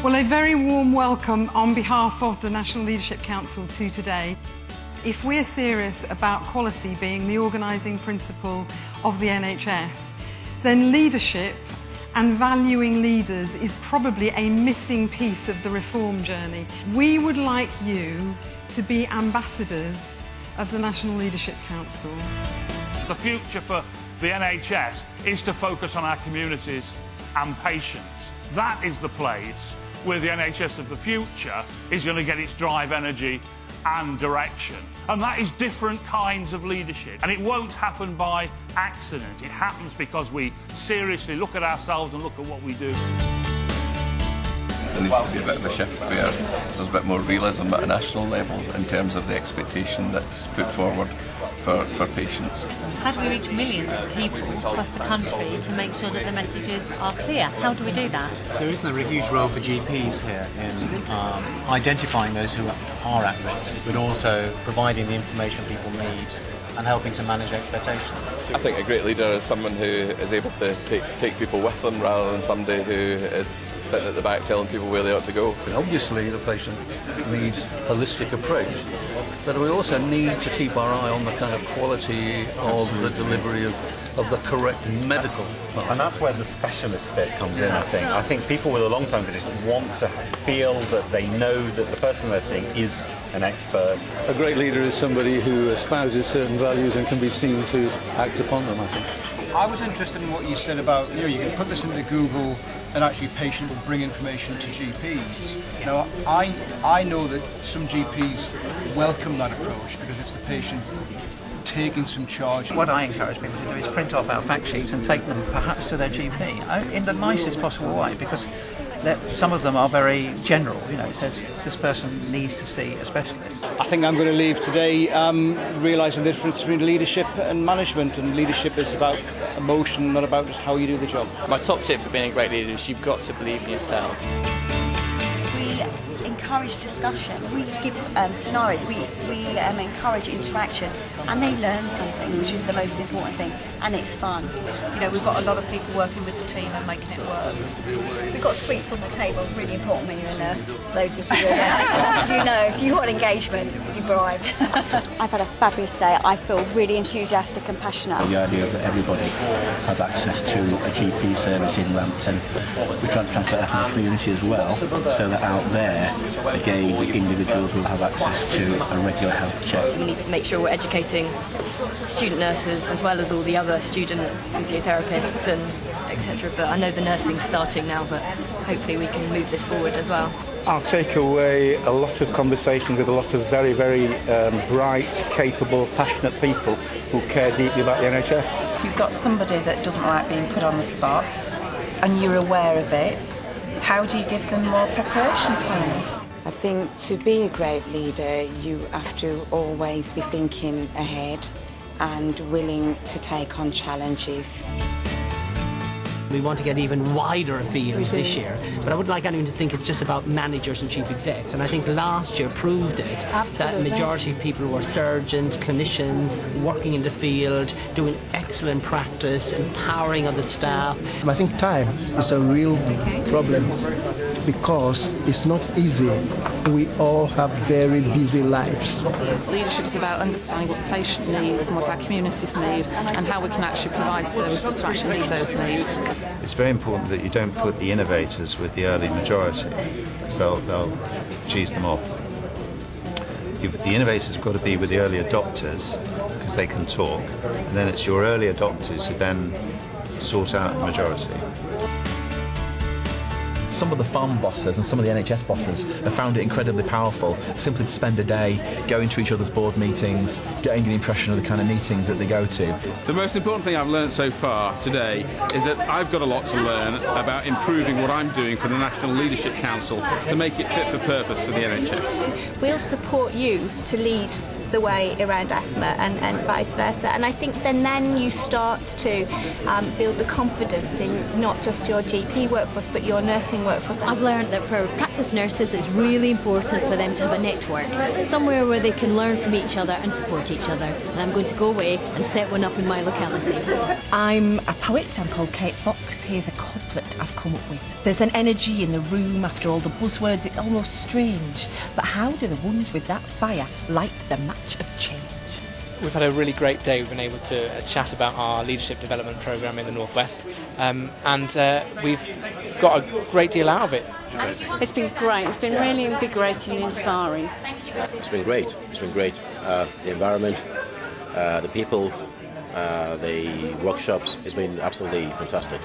Well, a very warm welcome on behalf of the National Leadership Council to today. If we're serious about quality being the organising principle of the NHS, then leadership and valuing leaders is probably a missing piece of the reform journey. We would like you to be ambassadors of the National Leadership Council. The future for the NHS is to focus on our communities and patients. That is the place where the NHS of the future is going to get its drive, energy and direction. And that is different kinds of leadership. And it won't happen by accident. It happens because we seriously look at ourselves and look at what we do. There needs to be a bit of a shift where there's a bit more realism at a national level in terms of the expectation that's put forward for patients. How do we reach millions of people across the country to make sure that the messages are clear? How do we do that? There isn't a huge role for GPs here in identifying those who are at risk, but also providing the information people need and helping to manage expectations. I think a great leader is someone who is able to take people with them rather than somebody who is sitting at the back telling people where they ought to go. Obviously the patient needs a holistic approach, but we also need to keep our eye on the kind of quality of the delivery of the correct medical. And that's where the specialist bit comes in, I think. I think people with a long-term condition want to feel that they know that the person they're seeing is an expert. A great leader is somebody who espouses certain values and can be seen to act upon them, I think. I was interested in what you said about, you can put this into Google and actually a patient will bring information to GPs. Now, I know that some GPs welcome that approach because it's the patient taking some charge. What I encourage people to do is print off our fact sheets and take them perhaps to their GP in the nicest possible way, because some of them are very general. It says this person needs to see a specialist. I think I'm going to leave today realising the difference between leadership and management, and leadership is about emotion, not about just how you do the job. My top tip for being a great leader is you've got to believe in yourself. We encourage discussion, we give scenarios, we encourage interaction, and they learn something, which is the most important thing, and it's fun. We've got a lot of people working with the team and making it work. We've got sweets on the table, really important when you're a nurse. Those of you as you know, if you want engagement, you bribe. I've had a fabulous day. I feel really enthusiastic and passionate. The idea that everybody has access to a GP service in Rampton, we're trying to transfer that to the community as well, so that out there, again, individuals will have access to a regular health check. We need to make sure we're educating student nurses as well as all the other student physiotherapists and etc. But I know the nursing's starting now, but hopefully we can move this forward as well. I'll take away a lot of conversations with a lot of very, very bright, capable, passionate people who care deeply about the NHS. If you've got somebody that doesn't like being put on the spot and you're aware of it, how do you give them more preparation time? I think to be a great leader, you have to always be thinking ahead and willing to take on challenges. We want to get even wider afield this year, but I wouldn't like anyone to think it's just about managers and chief execs, and I think last year proved it. Absolutely. That the majority of people were surgeons, clinicians, working in the field, doing excellent practice, empowering other staff. I think time is a real problem because it's not easy. We all have very busy lives. Leadership is about understanding what the patient needs and what our communities need and how we can actually provide services to actually meet those needs. It's very important that you don't put the innovators with the early majority, because they'll cheese them off. The innovators have got to be with the early adopters because they can talk, and then it's your early adopters who then sort out the majority. Some of the farm bosses and some of the NHS bosses have found it incredibly powerful simply to spend a day going to each other's board meetings, getting an impression of the kind of meetings that they go to. The most important thing I've learned so far today is that I've got a lot to learn about improving what I'm doing for the National Leadership Council to make it fit for purpose for the NHS. We'll support you to lead the way around asthma and vice versa. And I think then you start to build the confidence in not just your GP workforce but your nursing workforce. I've learned that for practice nurses it's really important for them to have a network, somewhere where they can learn from each other and support each other. And I'm going to go away and set one up in my locality. I'm a poet, I'm called Kate Fox. Here's a couplet I've come up with. There's an energy in the room after all the buzzwords, it's almost strange. But how do the ones with that fire light the match of change? We've had a really great day. We've been able to chat about our leadership development programme in the Northwest, and we've got a great deal out of it. It's been great. It's been really invigorating and inspiring. It's been great. It's been great. The environment, the people, the workshops, it's been absolutely fantastic.